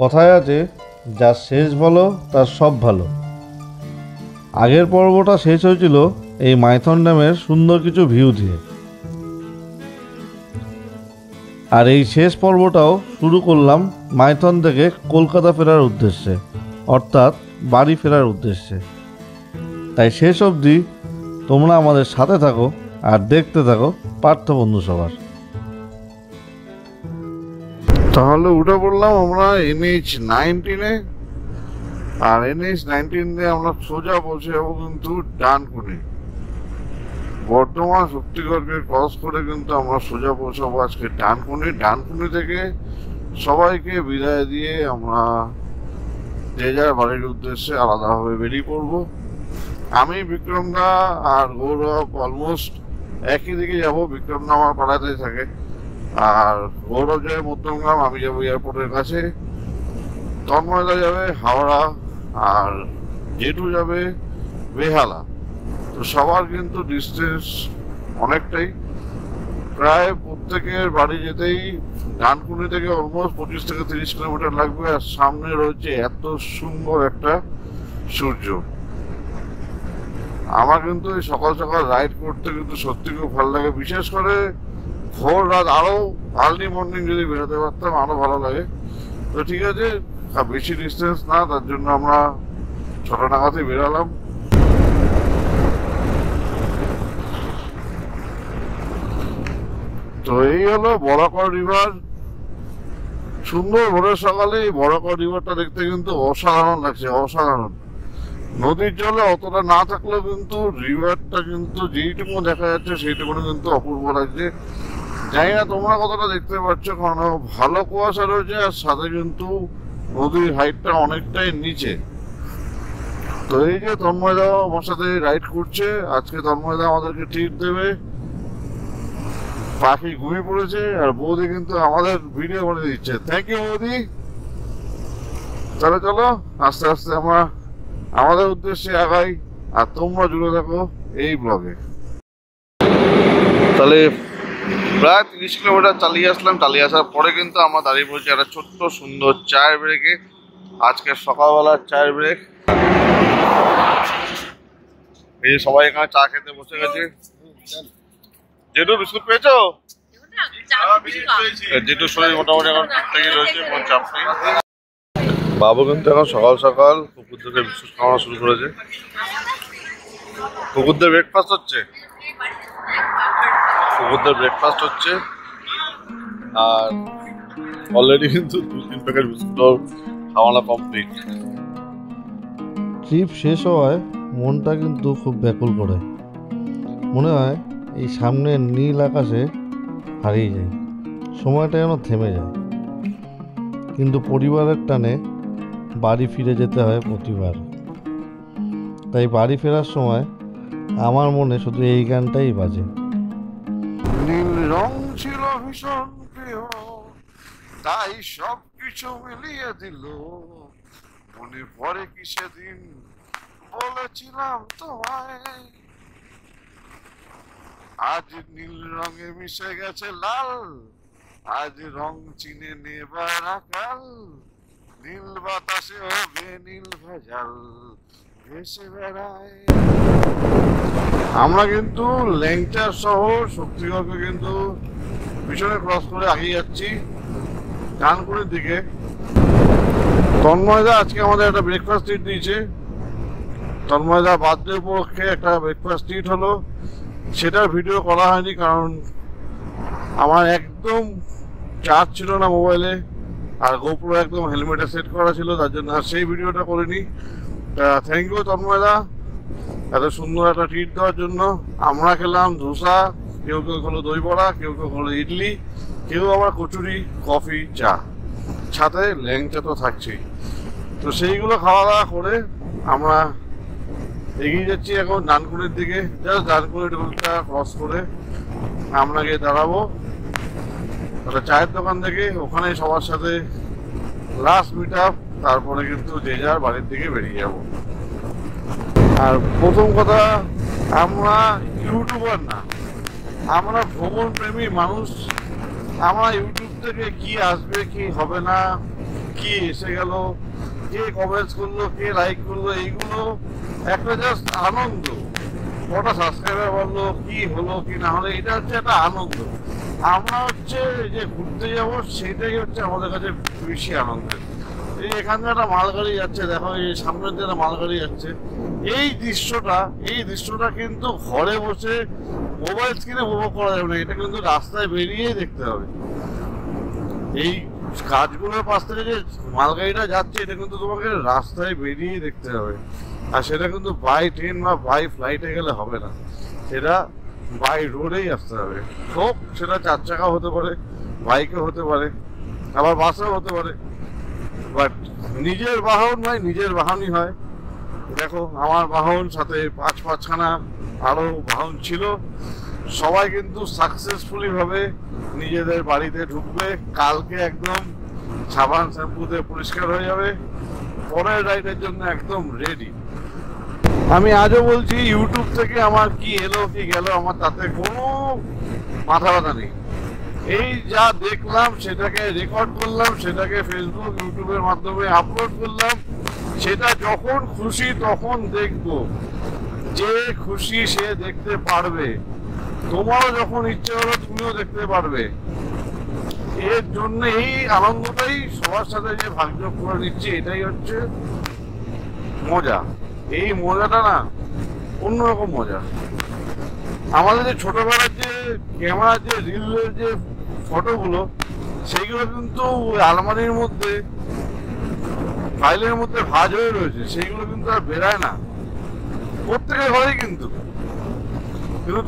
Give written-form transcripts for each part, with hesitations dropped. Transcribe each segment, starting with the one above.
কথায় আছে, যার শেষ ভালো তার সব ভালো। আগের পর্বটা শেষ হয়েছিল এই মাইথন ড্যামের সুন্দর কিছু ভিউ দিয়ে, আর এই শেষ পর্বটাও শুরু করলাম মাইথন থেকে কলকাতা ফেরার উদ্দেশ্যে, অর্থাৎ বাড়ি ফেরার উদ্দেশ্যে। তাই শেষ অবধি তোমরা আমাদের সাথে থাকো আর দেখতে থাকো পার্থ বন্ধু সবার। তাহলে উঠে পড়লাম আমরা NH-19-এ, আর NH-19 দিয়ে আমরা সোজা পৌঁছে যাবো কিন্তু ডানকুনি। বর্ধমান শক্তিগড়কে ক্রস করে কিন্তু আমরা সোজা পৌঁছাবো আজকে ডানকুনি। ডানকুনি থেকে সবাইকে বিদায় দিয়ে আমরা যে যার বাড়ির উদ্দেশ্যে আলাদাভাবে বেরিয়ে পড়বো। আমি বিক্রমদা আর গৌরব অলমোস্ট একই দিকে যাবো। বিক্রমদা আমার পাড়াতেই থাকে, আর গৌরব যাবে মধ্যমগ্রাম, আমি যাবো এয়ারপোর্টের কাছে। তন্ময়দা যাবে হাওড়া, আর জেঠু যাবে বেহালা। তো সবার কিন্তু ডিস্টেন্স অনেকটাই, প্রায় প্রত্যেকের বাড়ি যেতেই ডানকুনি থেকে অলমোস্ট 25 থেকে 30 কিলোমিটার লাগবে। আর সামনে রয়েছে এত সুন্দর একটা সূর্য। আমার কিন্তু এই সকাল সকাল রাইড করতে কিন্তু সত্যি খুব ভালো লাগে, বিশেষ করে ভোর রাত, আরো আর্লি মর্নিং যদি বেরোতে পারতাম আরো ভালো লাগে। তো ঠিক আছে, বেশি ডিস্টেন্স না, তার জন্য আমরা 6টা নাগাদে বেরোলাম। তো এই হলো বরাকর রিভার। সুন্দর ভোরের সকালে এই বরাকর রিভারটা দেখতে কিন্তু অসাধারণ লাগছে, অসাধারণ। নদীর জলে অতটা না থাকলেও কিন্তু রিভারটা কিন্তু যেইটুকু দেখা যাচ্ছে সেইটুকু কিন্তু অপূর্ব লাগছে। জানি না তোমরা কতটা দেখতে পাচ্ছ, কারণ ভালো কুয়াশা রয়েছে, আর সাথে কিন্তু নদীর হাইটটা অনেকটাই নিচে। তো এই যে তন্ময়দা আমার সাথে রাইড করছে, আজকে তন্ময়দা আমাদেরকে ট্রিট দেবে। পাখি ঘুমিয়ে পড়েছে, আর বৌদি কিন্তু আমাদের ভিডিও করে দিচ্ছে। থ্যাংক ইউ বৌদি। তাহলে চলো আস্তে আস্তে আমরা আমাদের উদ্দেশ্যে আগাই, আর তোমরা জুড়ে থাকো এই ব্লগে। তাহলে প্রায় 30 কিলোমিটার চালিয়ে আসলাম। চালিয়ে আসার পরে কিন্তু আমরা দাঁড়িয়ে পড়েছি একটা ছোট্ট সুন্দর চায়ের ব্রেকে। আজকে সকালবেলার চায়ের ব্রেক। এই যে সবাই এখানে চা খেতে বসে গেছে। জেঠু বিস্কুট পেয়েছো? জেঠুর শরীর মোটামুটি এখন ঠিকঠাকই রয়েছে, কোনো চাপ নেই। বাবু কিন্তু এখন সকাল সকাল কুকুরদেরকে বিস্কুট খাওয়ানো শুরু করেছে। কুকুরদের ব্রেকফাস্ট হচ্ছে, কুকুরদের ব্রেকফাস্ট হচ্ছে। আর অলরেডি কিন্তু 2-3 প্যাকেট বিস্কুট খাওয়ানো কমপ্লিট। ট্রিপ শেষ হওয়ায় মনটা কিন্তু খুব ব্যাকুল করে, মনে হয় এই সামনের নীল আকাশে হারিয়ে যায়, সময়টা যেন থেমে যায়। কিন্তু পরিবারের টানে বাড়ি ফিরে যেতে হয় প্রতিবার। তাই বাড়ি ফেরার সময় আমার মনে শুধু এই গানটাই বাজে। নীল রং ছিল ভীষণ প্রিয়, তাই সব কিছু মিলিয়ে দিল। মনে পড়ে কি সেদিন বলেছিলাম তোমায়, আজ নীল রঙে মিশে গেছে লাল, আজ রং চিনে নেবার আকাল, নীল বাতাসে হবে নীল ভেজাল, ভেসে বেড়ায়। আমরা কিন্তু ল্যাংচা শহর শক্তিগড়কে কিন্তু পিছনে ক্রস করে আগিয়ে যাচ্ছি ডানকুনির দিকে। তন্ময়দা আজকে আমাদের একটা ব্রেকফাস্ট ট্রিট দিয়েছে। তন্ময়দা বার্থডে উপলক্ষে একটা ব্রেকফাস্ট ট্রিট হলো, সেটার ভিডিও করা হয়নি, কারণ আমার একদম চার্জ ছিল না মোবাইলে, আর গোপ্রো একদম হেলমেটে সেট করা ছিল, তার জন্য আর সেই ভিডিওটা করিনি। থ্যাংক ইউ তন্ময়দা এত সুন্দর একটা ট্রিট দেওয়ার জন্য। আমরা খেলাম ধোসা, কেউ কেউ খেলো দই বড়া, কেউ কেউ খেলো ইডলি, কেউ আবার কচুরি, কফি, চা, সাথে ল্যাংচা তো থাকছেই। তো সেইগুলো খাওয়া দাওয়া করে আমরা এগিয়ে যাচ্ছি এখন ডানকুনির দিকে। জাস্ট ডানকুনি টোলটা ক্রস করে আমরা গিয়ে দাঁড়াবো একটা চায়ের দোকান থেকে, ওখানে সবার সাথে লাস্ট মিট আপ, তারপরে কিন্তু যে যার বাড়ির দিকে বেরিয়ে যাব। আর প্রথম কথা, আমরা ইউটিউবার না, আমরা ভ্রমণ প্রেমী মানুষ। আমরা ইউটিউব থেকে কি আসবে কি হবে না কি এসে গেল, কে কমেন্টস করলো, কে লাইক করলো, এইগুলো একটা জাস্ট আনন্দ। কটা সাবস্ক্রাইবার বললো, কি হলো কি না হলো, এটা হচ্ছে একটা আনন্দ। আমরা হচ্ছে যে ঘুরতে যাবো সেটাই হচ্ছে আমাদের কাছে বেশি আনন্দের। এই এখান থেকে একটা মালগাড়ি যাচ্ছে, দেখো এই সামনের দিকে একটা মালগাড়ি যাচ্ছে। এই দৃশ্যটা কিন্তু ঘরে বসে মোবাইল স্ক্রিনে উপভোগ করা যাবে না, এটা কিন্তু রাস্তায় বেরিয়েই দেখতে হবে। এই কাজগুলোর পাশ থেকে যে মালগাড়িটা যাচ্ছে এটা কিন্তু তোমাকে রাস্তায় বেরিয়েই দেখতে হবে। আর সেটা কিন্তু বাই ট্রেন বা বাই ফ্লাইটে গেলে হবে না, সেটা বাই রোডেই আসতে হবে। হোক সেটা 4 চাকা হতে পারে, বাইকে হতে পারে, আবার বাসেও হতে পারে, বাট নিজের বাহন ভাই নিজের বাহনই হয়। দেখো আমার বাহন, সাথে 5-5খানা আরো বাহন ছিল। সবাই কিন্তু সাকসেসফুলি ভাবে নিজেদের বাড়িতে ঢুকবে। কালকে একদম সাবান শ্যাম্পুতে পরিষ্কার হয়ে যাবে, পরের রাইডের জন্য একদম রেডি। আমি আজও বলছি, ইউটিউব থেকে আমার কি এলো কি গেল আমার তাতে কোনো মাথা ব্যথা নেই। এই যা দেখলাম সেটাকে রেকর্ড করলাম, সেটাকে ফেসবুক ইউটিউবের মাধ্যমে আপলোড করলাম। সেটা যখন খুশি তখন দেখবো, যে খুশি সে দেখতে পারবে। তোমারও যখন ইচ্ছে হলো তুমিও দেখতে পারবে। এর জন্য এই আনন্দটাই সবার সাথে যে ভাগযোগ করে নিচ্ছি, এটাই হচ্ছে মজা। এই মজাটা না অন্যরকম মজা। আমাদের যে ছোটবেলার যে ক্যামেরার যে রিলের যে ফটোগুলো, সেইগুলো কিন্তু আলমারির মধ্যে ফাইলের মধ্যে ভাঁজ হয়ে রয়েছে, সেইগুলো কিন্তু আর বেরায় না প্রত্যেকের ঘরেই। কিন্তু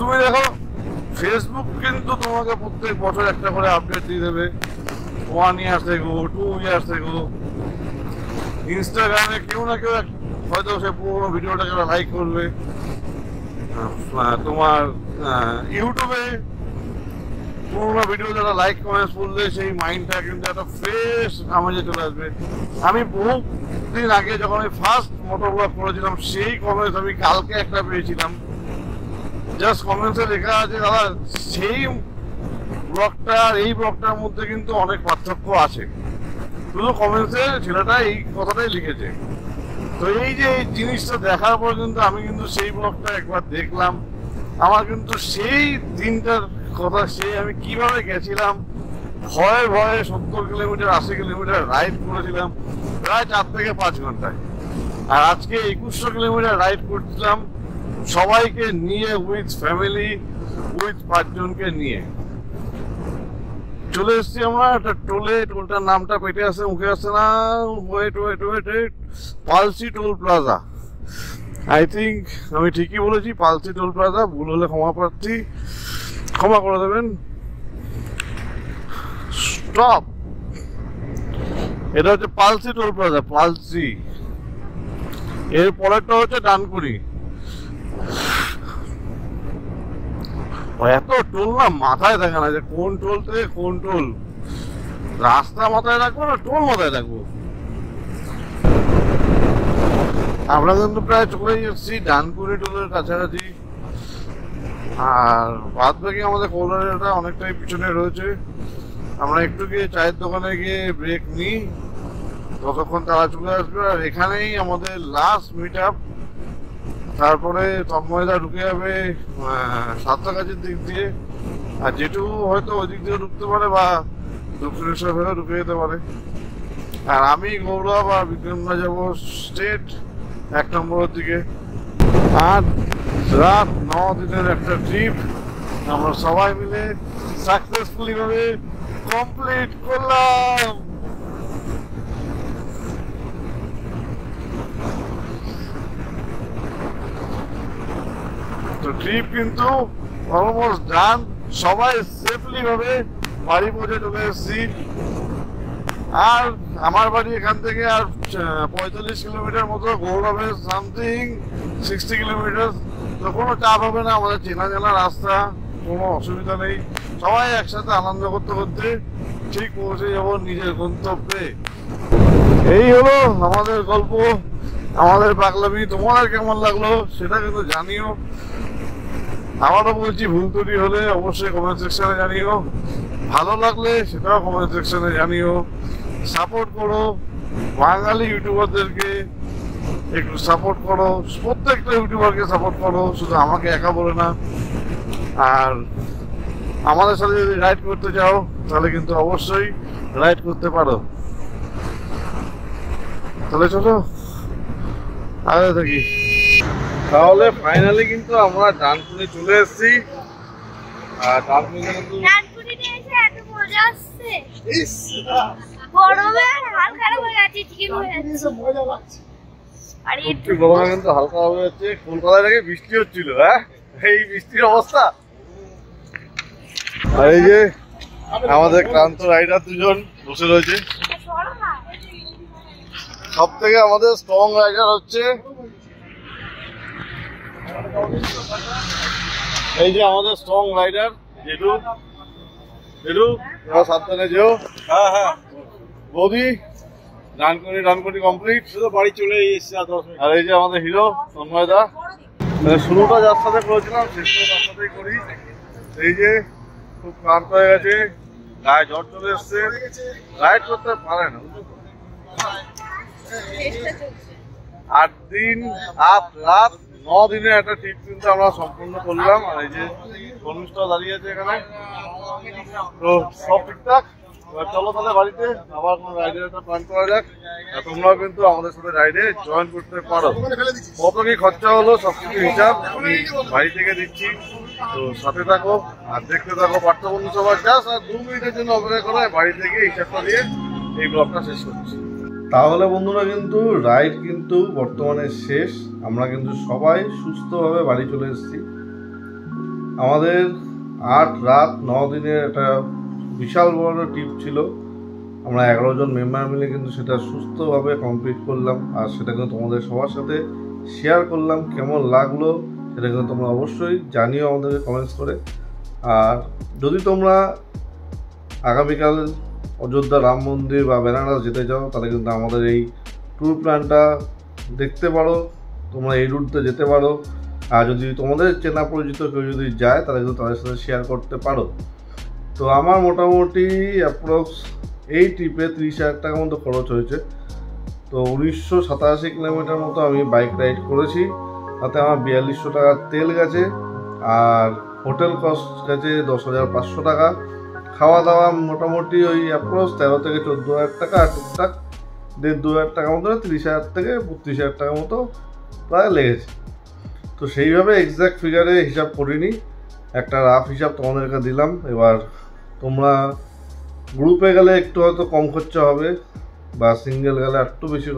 তুমি দেখো ফেসবুক কিন্তু তোমাকে প্রত্যেক বছর একটা করে আপডেট দিয়ে দেবে, 1 ইয়ার্স এগো, 2 ইয়ার্স এগো। ইনস্টাগ্রামে কেউ না কেউ হয়তো সে পুরোনো ভিডিওটাকে লাইক করবে। তোমার ইউটিউবে পুরোনো ভিডিও যারা লাইক কমেন্টস করলে সেই মাইন্ডটা কিন্তু একটা ফ্রেশ আমেজে চলে আসবে। আমি বহু দিন আগে যখন আমি ফার্স্ট মোটর ব্লগ করেছিলাম, সেই কমেন্টস আমি কালকে একটা পেয়েছিলাম। জাস্ট কমেন্টসে লেখা আছে, দাদা সেই ব্লগটা আর এই ব্লগটার মধ্যে কিন্তু অনেক পার্থক্য আছে। শুধু কমেন্টসে ছেলেটা এই কথাটাই লিখেছে। তো এই যে এই জিনিসটা দেখার পর কিন্তু আমি কিন্তু সেই ব্লগটা একবার দেখলাম। আমার কিন্তু সেই দিনটার কথা, সেই আমি কিভাবে গেছিলাম ভয়ে ভয়ে 70 কিলোমিটার 80 কিলোমিটার রাইড করেছিলাম প্রায় 4 থেকে 5 ঘন্টায়। আর আজকে 2100 কিলোমিটার রাইড করছিলাম সবাইকে নিয়ে, উইথ ফ্যামিলি, উইথ 5 জনকে নিয়ে। চলে এসছি আমরা একটা টোলে, টোলটার নামটা পেটে আসে, মুখে আসছে না। ওয়েট, পালসি টোল প্লাজা। আই থিঙ্ক আমি ঠিকই বলেছি, পালসি টোল প্লাজা। ভুল হলে ক্ষমা প্রার্থী, ক্ষমা করে দেবেন। স্টপ। এটা হচ্ছে পালসি টোল প্লাজা, পালসি। এর পরেরটা হচ্ছে ডানকুনি। এত টোল না মাথায় থাকে না, যে কোন টোল থেকে কোন টোল। রাস্তা মাথায় রাখবো না টোল মাথায় রাখবো। আমরা কিন্তু প্রায় চলে এসেছি ডানকুনি টোলের কাছাকাছি। আর বাদ বাকি আমাদের কৌলারিটা অনেকটাই পিছনে রয়েছে। আমরা একটু গিয়ে চায়ের দোকানে গিয়ে ব্রেক নিই, ততক্ষণ তারা চলে আসবে। আর এখানেই আমাদের লাস্ট মিট আপ। তারপরে তন্ময়দা ঢুকে যাবে সাঁতরাগাছির দিক দিয়ে, আর যেটুকু হয়তো ওই দিক দিয়ে ঢুকতে পারে বা দক্ষিণেশ্বর হয়েও ঢুকে যেতে পারে। আর আমি গৌরব আর বিক্রমরা যাবো স্টেট 1 নম্বরের দিকে। 8 রাত 9 দিনের একটা ট্রিপ আমরা সবাই মিলে সাকসেসফুলি ভাবে কমপ্লিট করলাম। তো ট্রিপ কিন্তু অলমোস্ট ডান, সবাই সেফলি ভাবে বাড়ি পৌঁছে চলে এসেছি। আর আমার বাড়ি এখান থেকে আর 45 কিলোমিটার মতো, গৌরবের সামথিং 60 কিলোমিটার। তো কোনো চাপ হবে না, আমাদের চেনা জানা রাস্তা, কোনো অসুবিধা নেই। সবাই একসাথে আনন্দ করতে করতে ঠিক পৌঁছে যাবো নিজের গন্তব্যে। এই হলো আমাদের গল্প, আমাদের পাগলামি। তোমাদের কেমন লাগলো সেটা কিন্তু জানিও। আবারও বলছি, ভুল ত্রুটি হলে অবশ্যই কমেন্ট সেকশনে জানিও, ভালো লাগলে সেটাও কমেন্ট সেকশনে জানিও। সাপোর্ট করো, বাঙালি ইউটিউবারদেরকে একটু সাপোর্ট করো, প্রত্যেকটা ইউটিউবারকে সাপোর্ট করো, শুধু আমাকে একা বলে না। আর আমাদের সাথে যদি রাইড করতে চাও তাহলে কিন্তু অবশ্যই রাইড করতে পারো। তাহলে চলো আগে থাকি। তাহলে ফাইনালি কিন্তু আমরা ডানকুনি চলে এসেছি। আর ডানকুনিতে কিন্তু ডানকুনিতে এসে এত মজা আসছে। গরমে হাল খারাপ হয়ে যাচ্ছে, চিকেন হয়ে যাচ্ছে। মজা লাগছে। আর একটু গরমে কিন্তু হালকা হয়ে যাচ্ছে। কলকাতায় নাকি বৃষ্টি হচ্ছিল, হ্যাঁ এই বৃষ্টির অবস্থা। আর এই যে আমাদের ক্লান্ত রাইডার দুজন বসে রয়েছে। সব থেকে আমাদের স্ট্রং রাইডার হচ্ছে এই যে আমাদের স্ট্রং রাইডার জেঠু। জেঠু এবার সাবধানে যেও। হ্যাঁ হ্যাঁ বৌদি, ডানকুনি কমপ্লিট, শুধু বাড়ি চলে এসেছে। আর এই যে আমাদের হিরো তন্ময় দা। শুরুটা যার সাথে করেছিলাম শেষটা তার সাথেই করি। এই যে খুব ক্লান্ত হয়ে গেছে, গায়ে জ্বর চলে এসছে, রাইড করতে পারে না। 8 দিন 8 রাত 9 দিনের একটা ট্রিপ কিন্তু আমরা সম্পূর্ণ করলাম। আর এই যে কর্মিষ্ঠ দাঁড়িয়ে আছে এখানে, তো সব ঠিকঠাক। এবার চলো তাহলে বাড়িতে আবার কোনো রাইডের একটা প্ল্যান করা যাক। তোমরাও কিন্তু আমাদের সাথে রাইডে জয়েন করতে পারো। কত কি খরচা হলো সবকিছু হিসাব আমি বাড়ি থেকে দিচ্ছি, তো সাথে থাকো আর দেখতে থাকো পাঠ্যবন্ধু সবার। জাস্ট আর 2 মিনিটের জন্য অপেক্ষা করো, বাড়ি থেকে হিসাবটা দিয়ে এই ব্লগটা শেষ করছি। তাহলে বন্ধুরা কিন্তু রাইড কিন্তু বর্তমানে শেষ। আমরা কিন্তু সবাই সুস্থভাবে বাড়ি চলে এসেছি। আমাদের 8 রাত 9 দিনের একটা বিশাল বড় ট্রিপ ছিল। আমরা 11 জন মেম্বার মিলে কিন্তু সেটা সুস্থভাবে কমপ্লিট করলাম। আর সেটা কিন্তু তোমাদের সবার সাথে শেয়ার করলাম। কেমন লাগলো সেটা কিন্তু তোমরা অবশ্যই জানিও আমাদেরকে কমেন্টস করে। আর যদি তোমরা আগামীকাল অযোধ্যা রাম মন্দির বা বেনারস যেতে চাও তাহলে কিন্তু আমাদের এই ট্যুর প্ল্যানটা দেখতে পারো, তোমরা এই রুটতে যেতে পারো। আর যদি তোমাদের চেনা পরিচিত কেউ যদি যায় তাহলে কিন্তু তাদের সাথে শেয়ার করতে পারো। তো আমার মোটামুটি অ্যাপ্রক্স এই ট্রিপে 30,000 টাকা মতো খরচ হয়েছে। তো 1987 কিলোমিটার মতো আমি বাইক রাইড করেছি। তাতে আমার 4200 টাকা তেল গেছে, আর হোটেল কস্ট গেছে 10,500 টাকা। খাওয়া দাওয়া মোটামুটি ওই অ্যাপ্রক্স 13 থেকে 14,000 টাকা, আর টুকটাক 1,500 টাকা মতো 30,000 থেকে 32,000 টাকা মতো প্রায় লেগেছে। তো সেইভাবে এক্স্যাক্ট ফিগারে হিসাব করিনি, একটা রাফ হিসাব তোমাদেরকে দিলাম। এবার তোমরা গ্রুপে গেলে একটু হয়তো কম খরচা হবে, বা সিঙ্গেল গেলে একটু বেশি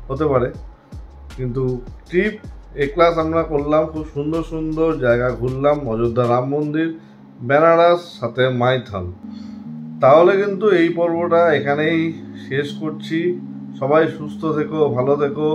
হতে পারে, কিন্তু ট্রিপ এ ক্লাস আমরা করলাম। খুব সুন্দর সুন্দর জায়গা ঘুরলাম, অযোধ্যা রাম মন্দির, বেনারস, সাথে মাইথন। তাহলে কিন্তু এই পর্বটা এখানেই শেষ করছি। সবাই সুস্থ থেকো, ভালো থেকো।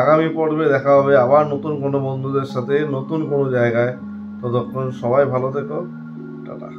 আগামী পর্বে দেখা হবে আবার নতুন কোনো বন্ধুদের সাথে নতুন কোনো জায়গায়। ততক্ষণ সবাই ভালো থেকো, টাটা।